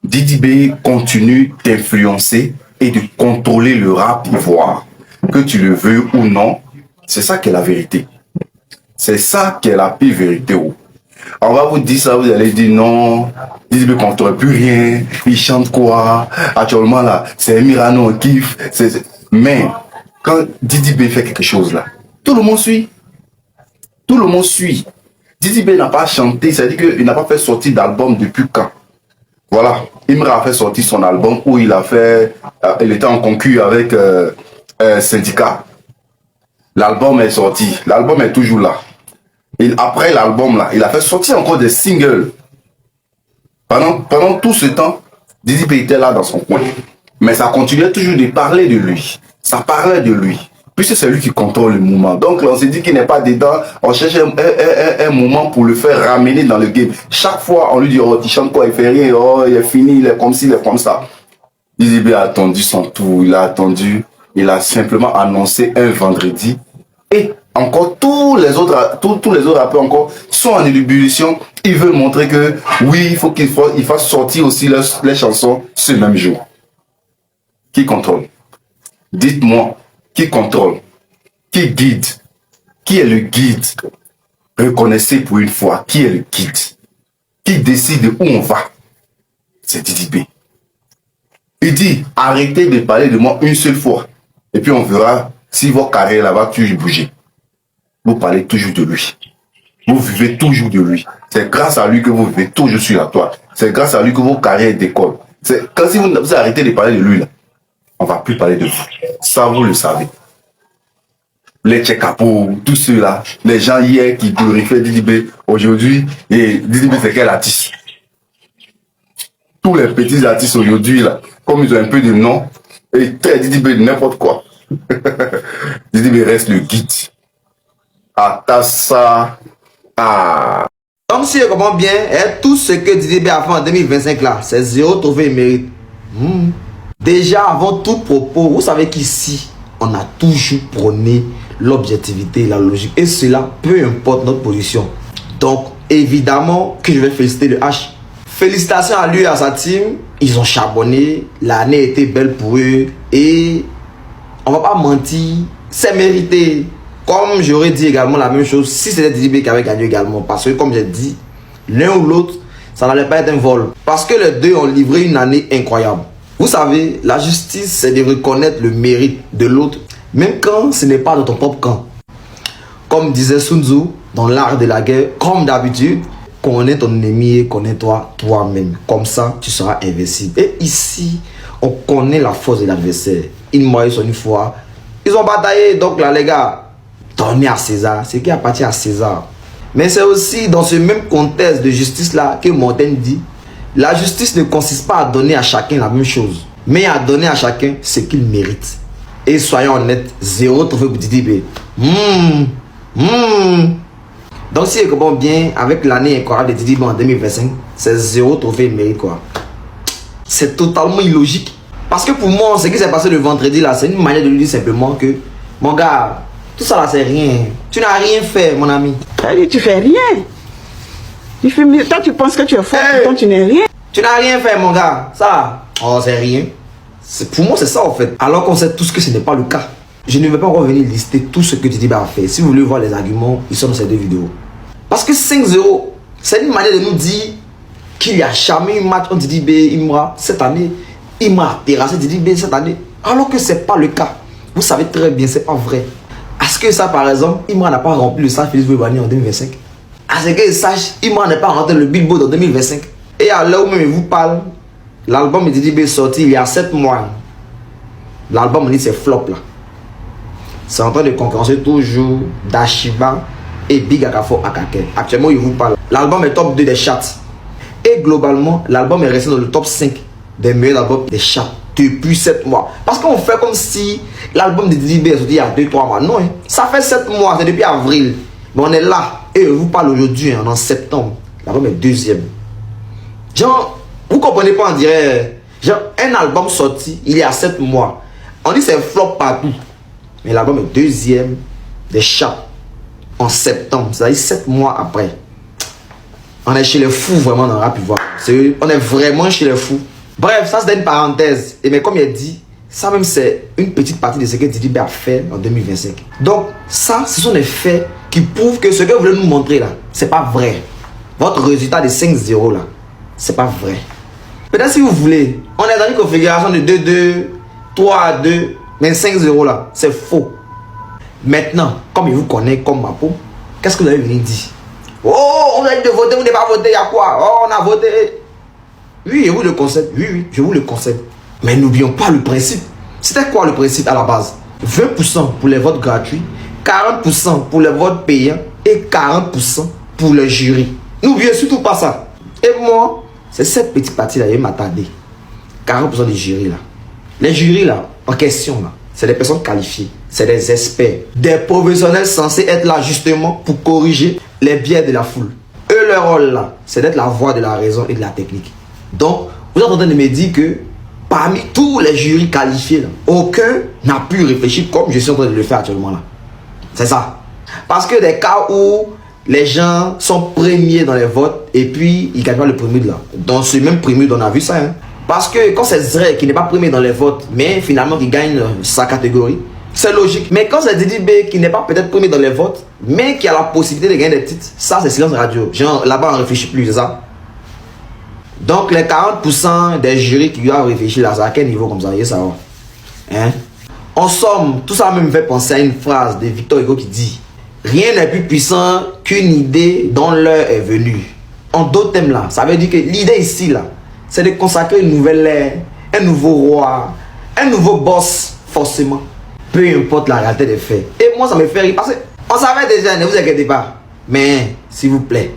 Didi B continue d'influencer et de contrôler le rap ivoire. Que tu le veux ou non, c'est ça qui est la vérité. C'est ça qui est la pire vérité. On va vous dire ça, vous allez dire non, Didi B ne contrôle plus rien, il chante quoi? Actuellement là, c'est Mirano, on kiffe. Mais quand Didi B fait quelque chose là, tout le monde suit. Tout le monde suit. Didi B n'a pas chanté, c'est-à-dire qu'il n'a pas fait sortir d'album depuis quand? Voilà, Imra a fait sortir son album où il a fait, il était en concurrence avec Syndicat. L'album est sorti, l'album est toujours là. Et après l'album là, il a fait sortir encore des singles. Pendant tout ce temps, Didi B était là dans son coin. Mais ça continuait toujours de parler de lui. Ça parlait de lui. Puisque c'est lui qui contrôle le mouvement. Donc là, on s'est dit qu'il n'est pas dedans. On cherche un moment pour le faire ramener dans le game. Chaque fois, on lui dit, oh, tu chantes quoi, il fait rien, oh, il est fini, il est comme ci, il est comme ça. Didi B a attendu son tour, il a attendu. Il a simplement annoncé un vendredi. Et encore tous les autres rappeurs encore sont en ébullition. Ils veulent montrer que oui, il faut qu'il fasse sortir aussi les chansons ce même jour. Qui contrôle? Dites-moi. Qui contrôle? Qui guide? Qui est le guide? Reconnaissez pour une fois qui est le guide. Qui décide où on va? C'est Didi B. Il dit, arrêtez de parler de moi une seule fois. Et puis on verra si votre carrière là va toujours bouger. Vous parlez toujours de lui. Vous vivez toujours de lui. C'est grâce à lui que vous vivez toujours sur la toile. C'est grâce à lui que vos carrières décollent. Quand si vous arrêtez de parler de lui là, on ne va plus parler de vous. Ça, vous le savez. Les Tchekapo, tous ceux-là, les gens hier qui glorifiaient Didi B, aujourd'hui, et Didi B, c'est quel artiste? Tous les petits artistes aujourd'hui, là, comme ils ont un peu de nom, et très Didi B, n'importe quoi. Didi B reste le guide. Atassa. Ah. Donc, si je comprends bien, tout ce que Didi B a fait en 2025 là, c'est zéro trouvé mérite. Déjà, avant tout propos, vous savez qu'ici, on a toujours prôné l'objectivité, la logique. Et cela, peu importe notre position. Donc, évidemment que je vais féliciter le H. Félicitations à lui et à sa team. Ils ont charbonné. L'année était belle pour eux. Et on va pas mentir, c'est mérité. Comme j'aurais dit également la même chose si c'était Didi B qui avait gagné également. Parce que comme j'ai dit, l'un ou l'autre, ça n'allait pas être un vol. Parce que les deux ont livré une année incroyable. Vous savez, la justice, c'est de reconnaître le mérite de l'autre, même quand ce n'est pas de ton propre camp. Comme disait Sun Tzu, dans l'art de la guerre, comme d'habitude, connais ton ennemi et connais-toi toi-même. Comme ça, tu seras invincible. Et ici, on connaît la force de l'adversaire. Une moyenne sur une fois. Ils ont bataillé, donc là, les gars, donnez à César ce qui appartient à César. Mais c'est aussi dans ce même contexte de justice-là que Montaigne dit, la justice ne consiste pas à donner à chacun la même chose, mais à donner à chacun ce qu'il mérite. Et soyons honnêtes, zéro trophée pour Didi B. Donc si je comprends bien, avec l'année incroyable de Didi B en 2025, c'est zéro trophée mérite quoi. C'est totalement illogique. Parce que pour moi, ce qui s'est passé le vendredi là, c'est une manière de lui dire simplement que, mon gars, tout ça là c'est rien. Tu n'as rien fait mon ami. Tu fais rien. Toi, tu penses que tu es fort, pourtant tu n'es rien. Tu n'as rien fait, mon gars. Ça, oh, c'est rien. Pour moi, c'est ça, en fait. Alors qu'on sait tous que ce n'est pas le cas. Je ne vais pas encore venir lister tout ce que Didi B a fait. Si vous voulez voir les arguments, ils sont dans ces deux vidéos. Parce que 5-0, c'est une manière de nous dire qu'il n'y a jamais eu match entre Didi B et Imra cette année. Imra a terrassé Didi B cette année. Alors que ce n'est pas le cas. Vous savez très bien, ce n'est pas vrai. Est-ce que ça, par exemple, Imra n'a pas rempli le stage Félix Bouébani en 2025? À ce que sache, Imra n'est pas rentré le Billboard en 2025. Et à l'heure où même je vous parle, l'album de Didi B est sorti il y a 7 mois. L'album, on dit c'est flop là. C'est en train de concurrencer toujours Dashiba et Big Akafo Akake. Actuellement, je vous parle. L'album est top 2 des charts. Et globalement, l'album est resté dans le top 5 des meilleurs albums des charts depuis 7 mois. Parce qu'on fait comme si l'album de Didi B est sorti il y a 2-3 mois. Non, hein. Ça fait 7 mois, c'est depuis avril. Mais on est là. Et je vous parle aujourd'hui, en septembre. L'album est deuxième. Genre, vous comprenez pas, on dirait. Genre, un album sorti il y a 7 mois. On dit c'est flop partout. Mais l'album est deuxième des charts en septembre. C'est-à-dire 7 mois après. On est chez les fous vraiment dans le rap ivoire. On est vraiment chez les fous. Bref, ça c'était une parenthèse. Et mais comme il a dit, ça même c'est une petite partie de ce que Didi B a fait en 2025. Donc ça, ce sont des faits qui prouvent que ce que vous voulez nous montrer là, c'est pas vrai. Votre résultat de 5-0 là, c'est pas vrai. Peut-être si vous voulez, on est dans une configuration de 2-2, 3-2, mais 5-0 là, c'est faux. Maintenant, comme il vous connaît comme ma peau, qu'est-ce que vous allez venir dire? Oh, on a dit de voter, on n'est pas voté, il y a quoi? Oh, on a voté. Oui, je vous le concède. Oui, je vous le concède. Mais n'oublions pas le principe. C'était quoi le principe à la base? 20% pour les votes gratuits, 40% pour les votes payants et 40% pour le jury. N'oubliez surtout pas ça. Et moi, c'est cette petite partie-là qui m'a attardé. 40% des jurys là. Les jurys là, en question là, c'est des personnes qualifiées, c'est des experts, des professionnels censés être là justement pour corriger les biais de la foule. Eux, leur rôle là, c'est d'être la voix de la raison et de la technique. Donc, vous êtes en train de me dire que parmi tous les jurys qualifiés, là, aucun n'a pu réfléchir comme je suis en train de le faire actuellement là. C'est ça. Parce que des cas où les gens sont premiers dans les votes et puis ils gagnent pas le premier de là. Dans ce même premier, on a vu ça. Hein. Parce que quand c'est Zray qui n'est pas premier dans les votes, mais finalement qui gagne sa catégorie, c'est logique. Mais quand c'est Didi B qui n'est pas peut-être premier dans les votes, mais qui a la possibilité de gagner des titres, ça c'est silence radio. Genre là-bas on ne réfléchit plus, c'est ça. Donc les 40% des jurys qui doivent réfléchir là, c'est à quel niveau comme ça, ça va. Hein? En somme, tout ça me fait penser à une phrase de Victor Hugo qui dit: rien n'est plus puissant qu'une idée dont l'heure est venue. En d'autres thèmes là, ça veut dire que l'idée ici là, c'est de consacrer une nouvelle ère, un nouveau roi, un nouveau boss, forcément. Peu importe la réalité des faits. Et moi ça me fait rire parce qu'on savait déjà, ne vous inquiétez pas. Mais s'il vous plaît,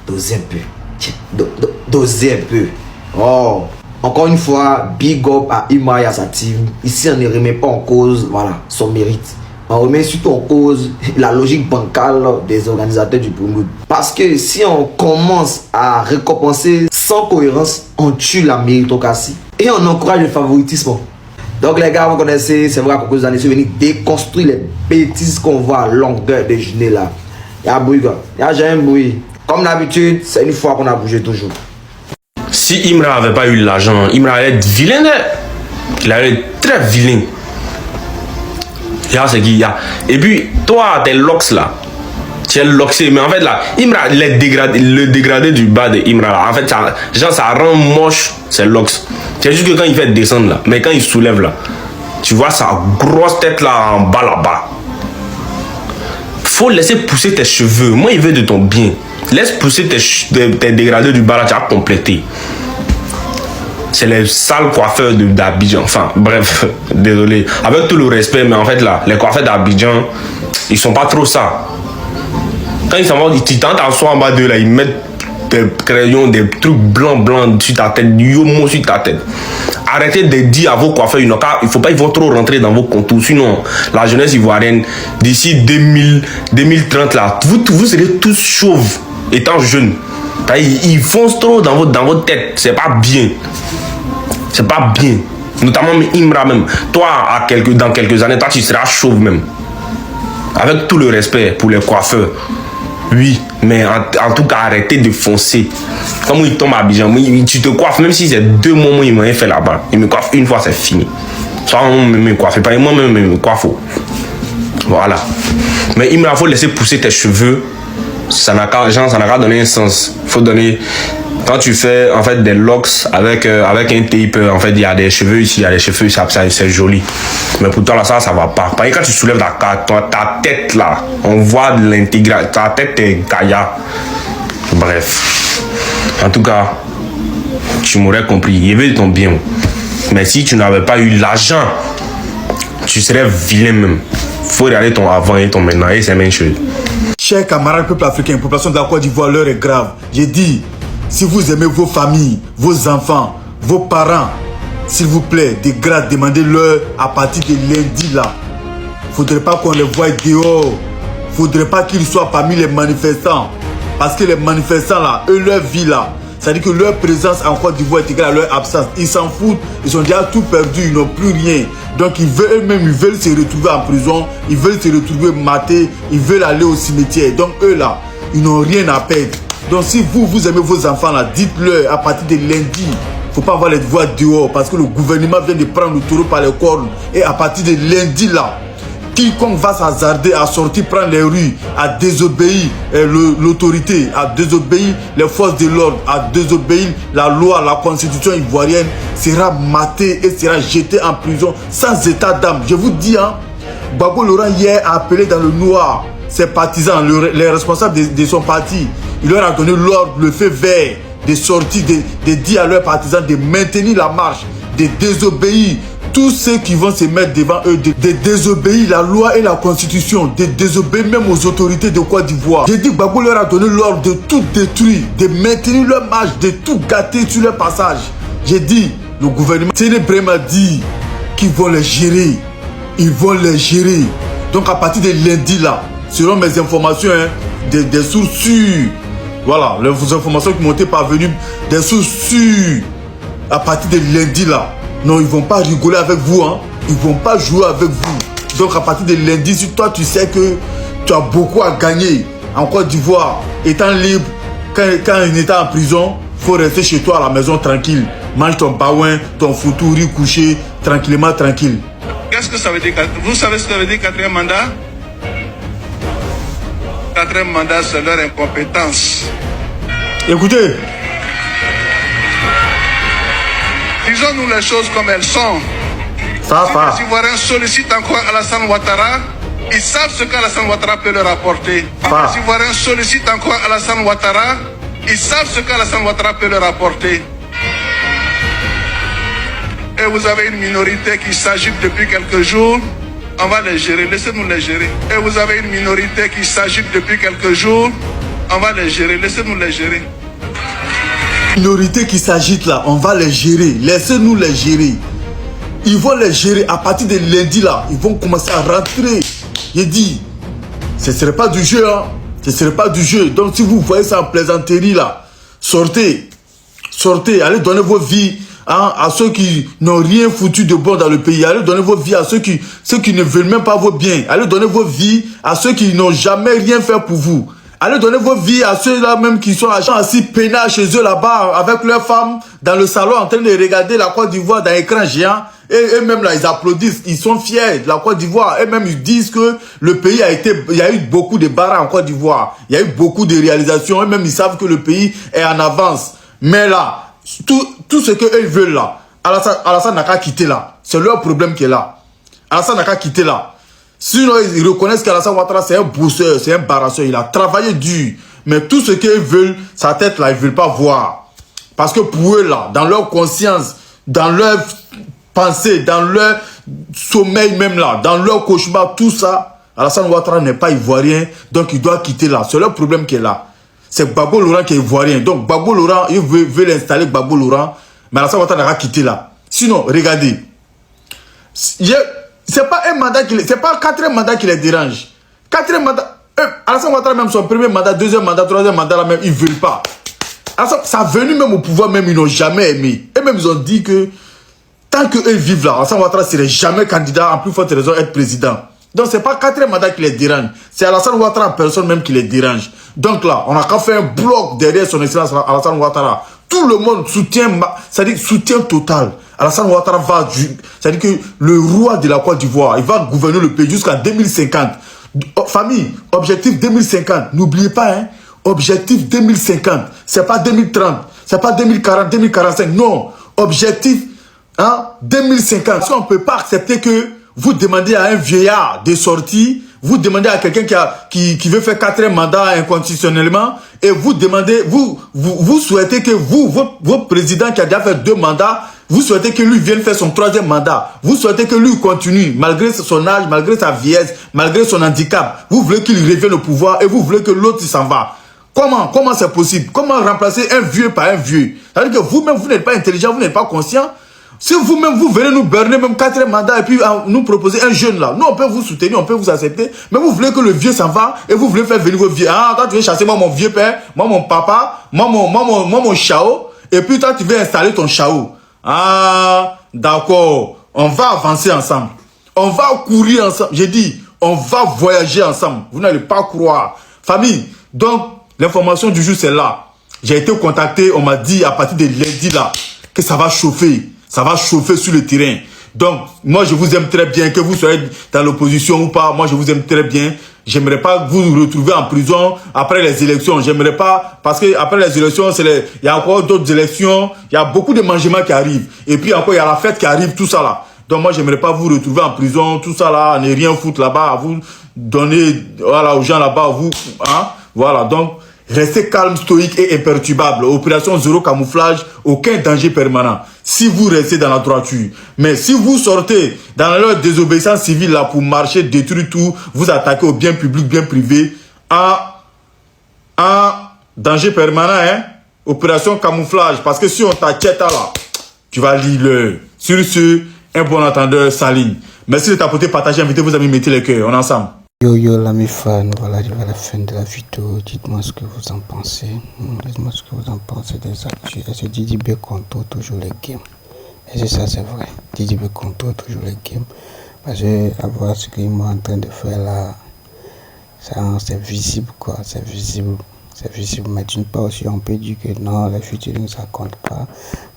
dosez un peu. Dosez un peu. Oh, encore une fois, big up à Imra et à sa team. Ici on ne remet pas en cause, voilà, son mérite. On remet surtout en cause la logique bancale des organisateurs du Bungoud. Parce que si on commence à récompenser sans cohérence, on tue la méritocratie et on encourage le favoritisme. Donc les gars, vous connaissez, c'est vrai qu'à cause des années, c'est venu déconstruire les bêtises qu'on voit à longueur de journée là. Il y a un bruit, il y a jamais un bruit. Comme d'habitude, c'est une fois qu'on a bougé toujours. Si Imra avait pas eu l'argent, Imra allait être vilain. Il allait être très vilain. C'est qu'il y a. Et puis, toi, tes locks là, tu es loxé. Mais en fait, là, Imra, le dégradé du bas de Imra là, en fait, ça, genre, ça rend moche ses locks. C'est juste que quand il fait descendre là, mais quand il soulève là, tu vois sa grosse tête là en bas là-bas. Faut laisser pousser tes cheveux. Moi, il veut de ton bien. Laisse pousser tes dégradés du bas là, tu as complété. C'est les sales coiffeurs d'Abidjan. Enfin, bref, désolé. Avec tout le respect, mais en fait, là, les coiffeurs d'Abidjan, ils sont pas trop ça. Quand ils s'en vont, ils tentent à soi en bas d'eux, là, ils mettent des crayons, des trucs blancs sur ta tête, du yomo sur ta tête. Arrêtez de dire à vos coiffeurs, il faut pas, ils vont trop rentrer dans vos contours. Sinon, la jeunesse ivoirienne, d'ici 2030, là, vous serez tous chauves, étant jeunes. Ils foncent trop dans votre tête. C'est pas bien. C'est pas bien. Notamment Imra même. Toi, dans quelques années, toi, tu seras chauve même. Avec tout le respect pour les coiffeurs. Oui, mais en tout cas, arrêtez de foncer. Comme il tombe à Abidjan, tu te coiffes, même si c'est 2 moments, il m'a fait là-bas. Il me coiffe une fois, c'est fini. Soit on me coiffe, pas moi-même, me coiffe. Voilà. Mais il me faut laisser pousser tes cheveux. Ça n'a qu'à donner un sens. Faut donner. Quand tu fais en fait des locks avec un tape, en fait il y a des cheveux ici, il y a des cheveux ici, c'est joli. Mais pour toi là ça va pas. Parce que quand tu soulèves ta tête là, on voit de l'intégration. Ta tête est gaïa. Bref. En tout cas, tu m'aurais compris. Il veut ton bien. Mais si tu n'avais pas eu l'argent, tu serais vilain même. Faut regarder ton avant et ton maintenant et c'est la même chose. Chers camarades peuple africain, population de la Côte d'Ivoire, l'heure est grave. J'ai dit, si vous aimez vos familles, vos enfants, vos parents, s'il vous plaît, de grâce, demandez-leur à partir de lundi là. Faudrait pas qu'on les voie dehors. Faudrait pas qu'ils soient parmi les manifestants. Parce que les manifestants là, eux, leur vie là, c'est-à-dire que leur présence en Côte d'Ivoire est égale à leur absence. Ils s'en foutent, ils ont déjà tout perdu, ils n'ont plus rien. Donc ils veulent eux-mêmes, ils veulent se retrouver en prison, ils veulent se retrouver matés, ils veulent aller au cimetière. Donc eux là, ils n'ont rien à perdre. Donc si vous aimez vos enfants là, dites-leur à partir de lundi, faut pas avoir les voix dehors parce que le gouvernement vient de prendre le taureau par les cornes. Et à partir de lundi là, quiconque va s'hasarder à sortir prendre les rues, à désobéir l'autorité, à désobéir les forces de l'ordre, à désobéir la loi, la constitution ivoirienne, sera maté et sera jeté en prison sans état d'âme. Je vous dis, hein, Gbagbo Laurent hier a appelé dans le noir ses partisans, les responsables de son parti. Il leur a donné l'ordre, le feu vert de sortir, de dire à leurs partisans de maintenir la marche, de désobéir. Tous ceux qui vont se mettre devant eux, de désobéir la loi et la constitution, de désobéir même aux autorités de Côte d'Ivoire. J'ai dit que Gbagbo leur a donné l'ordre de tout détruire, de maintenir leur marche, de tout gâter sur leur passage. J'ai dit, le gouvernement Ténébré m'a dit qu'ils vont les gérer. Ils vont les gérer. Donc à partir de lundi là, selon mes informations, hein, des sources sûres. Voilà, les informations qui m'ont été parvenues, des sources sûres. À partir de lundi là. Non, ils ne vont pas rigoler avec vous, hein. Ils ne vont pas jouer avec vous. Donc à partir de lundi, si toi tu sais que tu as beaucoup à gagner en Côte d'Ivoire, étant libre, quand il était en prison, il faut rester chez toi à la maison tranquille. Mange ton baouin, ton foutou, riz couché, tranquillement tranquille. Qu'est-ce que ça veut dire? Vous savez ce que ça veut dire quatrième mandat? Quatrième mandat, c'est leur incompétence. Écoutez. Disons-nous les choses comme elles sont. Si les Ivoiriens sollicitent encore Alassane Ouattara, ils savent ce qu'Alassane Ouattara peut leur apporter. Si les Ivoiriens sollicitent encore Alassane Ouattara, ils savent ce qu'Alassane Ouattara peut leur apporter. Et vous avez une minorité qui s'agite depuis quelques jours, on va les gérer, laissez-nous les gérer. Et vous avez une minorité qui s'agite depuis quelques jours, on va les gérer, laissez-nous les gérer. Minorité qui s'agite là, on va les gérer, laissez-nous les gérer. Ils vont les gérer à partir de lundi là, ils vont commencer à rentrer. J'ai dit, ce ne serait pas du jeu, hein. Ce ne serait pas du jeu. Donc si vous voyez ça en plaisanterie là, sortez, sortez, allez donner vos vies, hein, à ceux qui n'ont rien foutu de bon dans le pays. Allez donner vos vies à ceux qui ne veulent même pas vos biens. Allez donner vos vies à ceux qui n'ont jamais rien fait pour vous. Allez donner vos vies à ceux-là même qui sont assis peinards chez eux là-bas avec leurs femmes dans le salon en train de regarder la Côte d'Ivoire dans l'écran géant. Et eux-mêmes là, ils applaudissent, ils sont fiers de la Côte d'Ivoire. Eux-mêmes, ils disent que le pays il y a eu beaucoup de barres en Côte d'Ivoire. Il y a eu beaucoup de réalisations. Eux-mêmes, ils savent que le pays est en avance. Mais là, tout ce qu'eux veulent là, Alassane n'a qu'à quitter là. C'est leur problème qui est là. Alassane n'a qu'à quitter là. Sinon, ils reconnaissent qu'Alassane Ouattara, c'est un bosseur, c'est un barasseur. Il a travaillé dur. Mais tout ce qu'ils veulent, sa tête là, ils ne veulent pas voir. Parce que pour eux là, dans leur conscience, dans leur pensée, dans leur sommeil même là, dans leur cauchemar, tout ça, Alassane Ouattara n'est pas ivoirien, donc il doit quitter là. C'est leur problème qui est là. C'est Gbagbo Laurent qui est ivoirien. Donc Gbagbo Laurent, il veut l'installer Gbagbo Laurent, mais Alassane Ouattara n'a pas quitté là. Sinon, regardez. C'est pas un mandat c'est pas 4e mandat qui les dérange. 4e mandat, Alassane Ouattara même son premier mandat, 2e mandat, 3e mandat là même, ils veulent pas. Alors, ça venu même au pouvoir même, ils n'ont jamais aimé. Et même ils ont dit que tant qu'eux vivent là, Alassane Ouattara serait jamais candidat, en plus forte raison être président. Donc c'est pas 4e mandat qui les dérange, c'est Alassane Ouattara en personne même qui les dérange. Donc là, on a qu'à faire un bloc derrière son excellence Alassane Ouattara. Tout le monde soutient, c'est-à-dire soutien total. Alassane Ouattara va, c'est-à-dire que le roi de la Côte d'Ivoire, il va gouverner le pays jusqu'à 2050. Famille, objectif 2050, n'oubliez pas, hein, objectif 2050, c'est pas 2030, c'est pas 2040, 2045, non, objectif, hein, 2050. Parce qu'on ne peut pas accepter que vous demandez à un vieillard de sortir, vous demandez à quelqu'un qui veut faire 4e mandat inconstitutionnellement, et vous demandez, vous souhaitez que votre président qui a déjà fait 2 mandats, vous souhaitez que lui vienne faire son 3e mandat. Vous souhaitez que lui continue, malgré son âge, malgré sa vieillesse, malgré son handicap. Vous voulez qu'il revienne au pouvoir et vous voulez que l'autre s'en va. Comment c'est possible? Comment remplacer un vieux par un vieux? C'est-à-dire que vous-même, vous n'êtes pas intelligent, vous n'êtes pas conscient. Si vous-même, vous venez nous berner même 4e mandat et puis nous proposer un jeune là, nous on peut vous soutenir, on peut vous accepter, mais vous voulez que le vieux s'en va et vous voulez faire venir vos vieux. Ah, toi tu veux chasser moi mon vieux père, moi mon papa, moi mon chao, et puis toi tu veux installer ton chao. Ah, d'accord, on va avancer ensemble, on va courir ensemble, j'ai dit, on va voyager ensemble, vous n'allez pas croire. Famille, donc l'information du jour c'est là. J'ai été contacté, on m'a dit à partir de lundi là, que ça va chauffer. Ça va chauffer sur le terrain. Donc, moi, je vous aime très bien, que vous soyez dans l'opposition ou pas. Moi, je vous aime très bien. J'aimerais pas que vous vous retrouviez en prison après les élections. J'aimerais pas, parce que après les élections, il y a encore d'autres élections. Il y a beaucoup de mangements qui arrivent. Et puis encore, il y a la fête qui arrive, tout ça là. Donc, moi, j'aimerais pas vous retrouver en prison, tout ça là, à ne rien foutre là-bas, à vous donner, voilà, aux gens là-bas, vous, hein. Voilà. Donc, restez calme, stoïque et imperturbable. Opération zéro camouflage, aucun danger permanent. Si vous restez dans la droiture. Mais si vous sortez dans leur désobéissance civile là pour marcher, détruire tout, vous attaquez au bien public, bien privé, en danger permanent, hein. Opération camouflage. Parce que si on t'inquiète là, tu vas lire le. Sur ce, un bon entendeur, Saline. Merci de t'apporter, partager, inviter vos amis, mettez les cœurs. On est ensemble. Yo l'ami fan, voilà arrivé à la fin de la vidéo. Dites-moi ce que vous en pensez. Dites-moi ce que vous en pensez des actus. Est-ce que Didi B contourne toujours les games? Est-ce que ça c'est vrai? Didi B contourne toujours les games. Parce que à voir ce qu'il est en train de faire là, c'est visible quoi, c'est visible. C'est visible, mais d'une part aussi on peut dire que non, le featuring ça compte pas.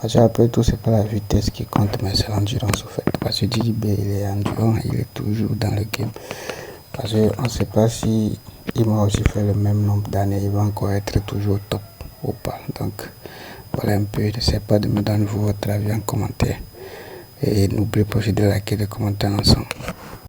Parce que après tout c'est pas la vitesse qui compte, mais c'est l'endurance au fait. Parce que Didi B il est endurant, il est toujours dans le game. Parce qu'on ne sait pas si il m'a aussi fait le même nombre d'années, il va encore être toujours au top ou pas. Donc voilà un peu, je ne sais pas de me donner votre avis en commentaire. Et n'oubliez pas aussi de liker, de commenter ensemble.